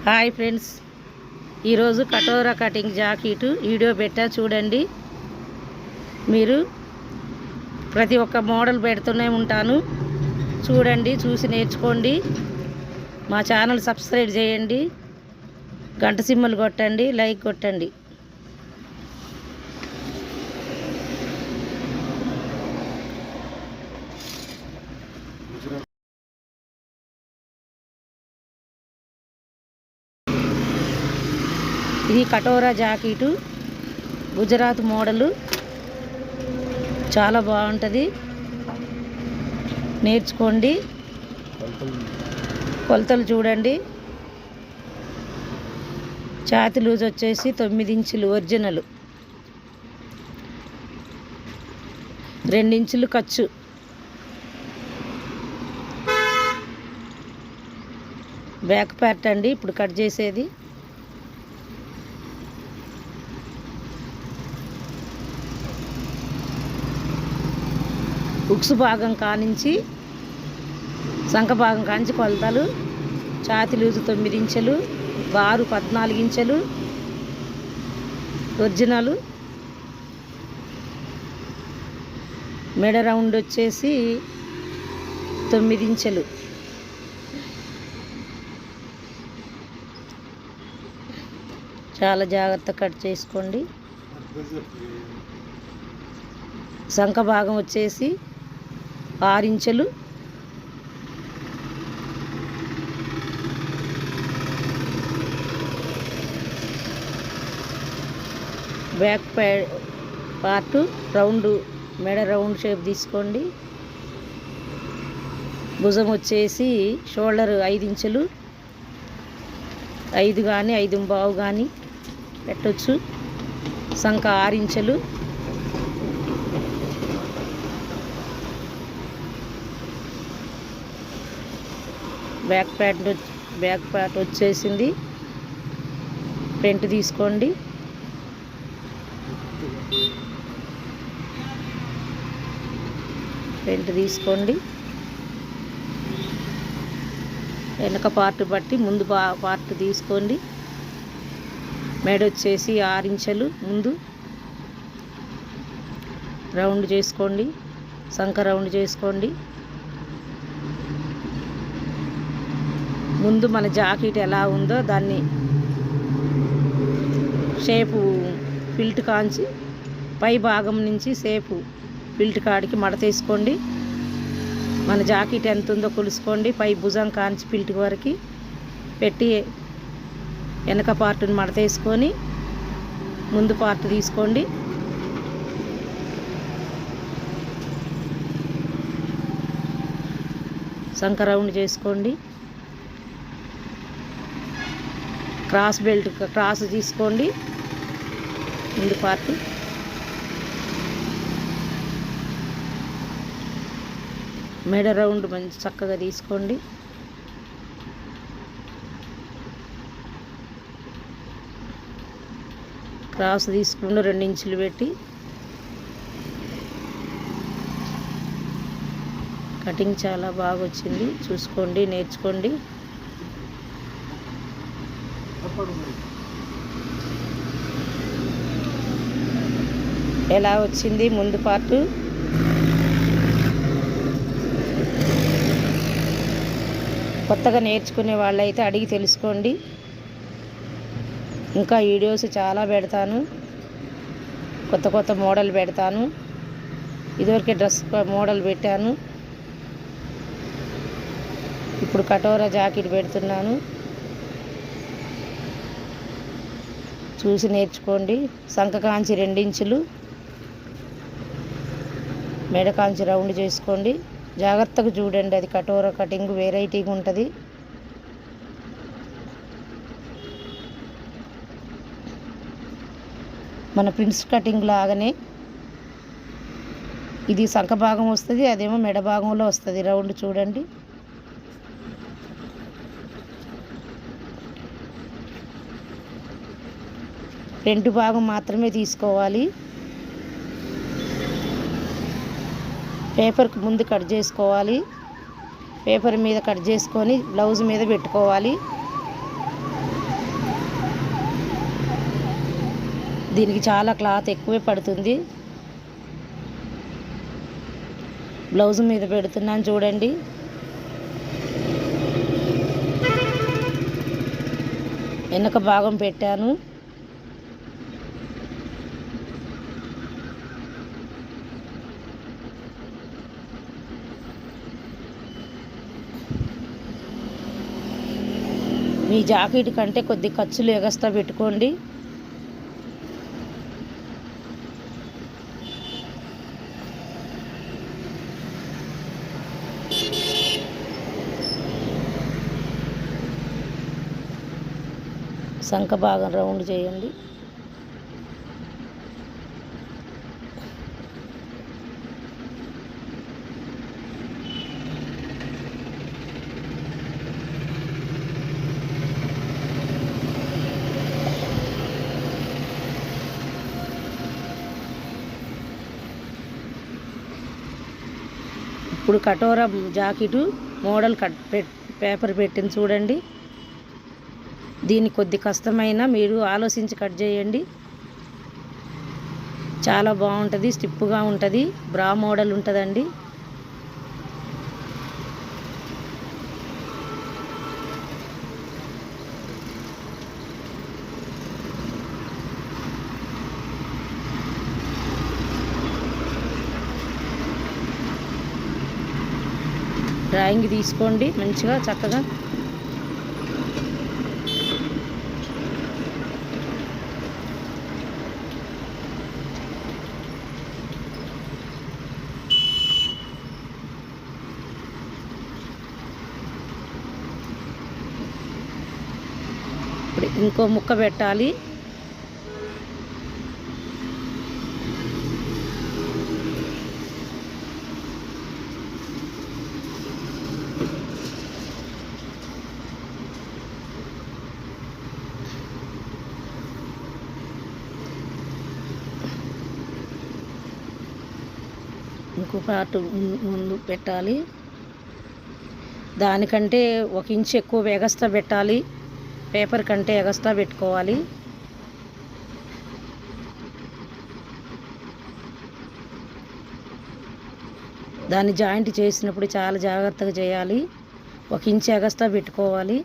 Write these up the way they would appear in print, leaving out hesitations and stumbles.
Hi friends, ఈరోజు కటోరా cutting jacket video పెట్టా చూడండి. మీరు ప్రతి ఒక్క మోడల్ పెడుతూనే ఉంటాను, చూడండి, చూసి నేర్చుకోండి. మా ఛానల్ సబ్స్క్రైబ్ చేయండి, గంట సింబల్ కొట్టండి, లైక్ కొట్టండి. ఇది కటోరా జాకెట్ గుజరాత్ మోడలు, చాలా బాగుంటుంది, నేర్చుకోండి. కొలతలు చూడండి. ఛాతీ లూజ్ వచ్చేసి 9 ఇంచులు ఒరిజినల్, 2 ఇంచులు ఖర్చు. బ్యాక్ పార్ట్ అండి ఇప్పుడు కట్ చేసేది. ఉక్సు భాగం కానించి సంఖ భాగం కాంచి కొలతలు. ఛాతీ లూజు 9 ఇంచులు, బారు 14 ఇంచులు ఒరిజినల్. మెడ రౌండ్ వచ్చేసి 9 ఇంచులు. చాలా జాగ్రత్తగా కట్ చేసుకోండి. సంఖ భాగం వచ్చేసి 6 ఇంచులు. బ్యాక్ పార్ట్ రౌండ్, మెడ రౌండ్ షేప్ తీసుకోండి. భుజం వచ్చేసి షోల్డర్ 5 ఇంచులు, 5 కానీ 5.25 కానీ పెట్టచ్చు. సంఖ 6 ఇంచులు. బ్యాక్ పార్ట్ వచ్చేసింది. ఫ్రంట్ తీసుకోండి. వెనక పార్ట్ బట్టి ముందు పార్ట్ తీసుకోండి. మెడ వచ్చేసి 6 ఇంచులు ముందు రౌండ్ చేసుకోండి. సంఖ రౌండ్ చేసుకోండి. ముందు మన జాకెట్ ఎలా ఉందో దాన్ని షేపు ఫిల్ట్ కాంచి పై భాగం నుంచి షేపు ఫిల్ట్ కాడికి మడతేసుకోండి. మన జాకెట్ ఎంత ఉందో కొలుసుకోండి. పై భుజం కాంచి ఫిల్ట్ వరకు పెట్టి వెనక పార్ట్ని మడతేసుకొని ముందు పార్ట్ తీసుకోండి. సంఖ రౌండ్ చేసుకోండి. క్రాస్ బెల్ట్ క్రాస్ తీసుకోండి. ముందు పార్ట్ మెడ రౌండ్ మంచి చక్కగా తీసుకోండి. క్రాస్ తీసుకుని 2 ఇంచులు పెట్టి కటింగ్ చాలా బాగా వచ్చింది. చూసుకోండి, నేర్చుకోండి. ఎలా వచ్చింది ముందు పార్ట్. కొత్తగా నేర్చుకునే వాళ్ళైతే అడిగి తెలుసుకోండి. ఇంకా వీడియోస్ చాలా పెడతాను, కొత్త మోడల్ పెడతాను. ఇదివరకే డ్రెస్ మోడల్ పెట్టాను, ఇప్పుడు కటోరా జాకెట్ పెడుతున్నాను. చూసి నేర్చుకోండి. సంఖ కాంచి 2 ఇంచులు, మెడ కాంచి రౌండ్ చేసుకోండి. జాగ్రత్తగా చూడండి, అది కటోరా కటింగ్ వెరైటీగా ఉంటుంది. మన ప్రిన్స్ కటింగ్ లాగానే ఇది సంఖ భాగం వస్తుంది, అదేమో మెడ భాగంలో వస్తుంది. రౌండ్ చూడండి. ఫ్రంట్ భాగం మాత్రమే తీసుకోవాలి. పేపర్కి ముందు కట్ చేసుకోవాలి. పేపర్ మీద కట్ చేసుకొని బ్లౌజ్ మీద పెట్టుకోవాలి. దీనికి చాలా క్లాత్ ఎక్కువే పడుతుంది. బ్లౌజ్ మీద పెడుతున్నాను చూడండి. వెనక భాగం పెట్టాను. మీ జాకెట్ కంటే కొద్ది ఖర్చులు ఎగస్ట్రా పెట్టుకోండి. సంఖ భాగం రౌండ్ చేయండి. ఇప్పుడు కటోరా జాకెట్ మోడల్ పేపర్ పెట్టింది చూడండి. దీన్ని కొద్ది కష్టమైనా మీరు ఆలోచించి కట్ చేయండి. చాలా బాగుంటుంది, స్టిప్గా ఉంటుంది, బ్రా మోడల్ ఉంటుందండి. డ్రాయింగ్ తీసుకోండి మంచిగా చక్కగా. ఇప్పుడు ఇంకో ముక్క పెట్టాలి. ఇంకో పార్ట్ ముందు పెట్టాలి. దానికంటే 1 ఇంచ్ ఎక్కువ ఎగస్ట్రా పెట్టాలి. పేపర్ కంటే ఎగస్ట్రా పెట్టుకోవాలి. దాన్ని జాయింట్ చేసినప్పుడు చాలా జాగ్రత్తగా చేయాలి. 1 ఇంచ్ ఎగస్ట్రా పెట్టుకోవాలి.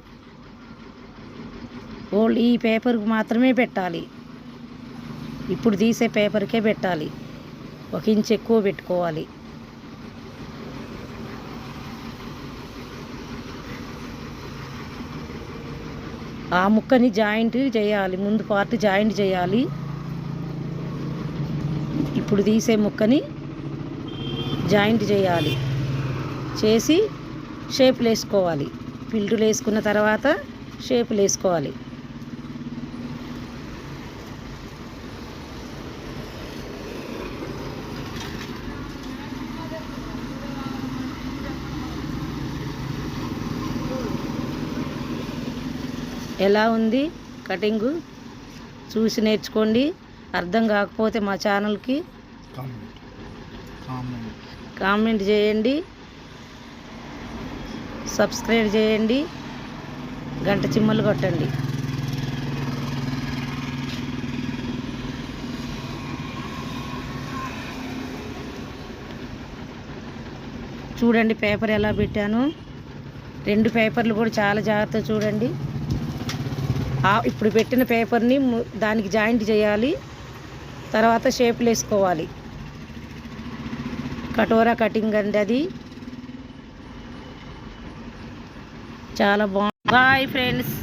ఓన్లీ ఈ పేపర్కి మాత్రమే పెట్టాలి. ఇప్పుడు తీసే పేపర్కే పెట్టాలి. 1 ఇంచ్ ఎక్కువ పెట్టుకోవాలి. ఆ ముక్కని జాయింట్ చేయాలి. ముందు పార్ట్ జాయింట్ చేయాలి. ఇప్పుడు తీసే ముక్కని జాయింట్ చేయాలి. చేసి షేపులు వేసుకోవాలి. ఫిల్టర్లు వేసుకున్న తర్వాత షేపులు వేసుకోవాలి. ఎలా ఉంది కటింగు చూసి నేర్చుకోండి. అర్థం కాకపోతే మా ఛానల్కి కామెంట్ చేయండి, సబ్స్క్రైబ్ చేయండి, గంట చిమ్మలు కొట్టండి. చూడండి పేపర్ ఎలా పెట్టాను. 2 పేపర్లు కూడా చాలా జాగ్రత్తగా చూడండి. ఇప్పుడు పెట్టిన పేపర్ని దానికి జాయింట్ చేయాలి. తర్వాత షేపులు వేసుకోవాలి. కటోరా కటింగ్ అండి అది. చాలా బాగుంది. Boy friends.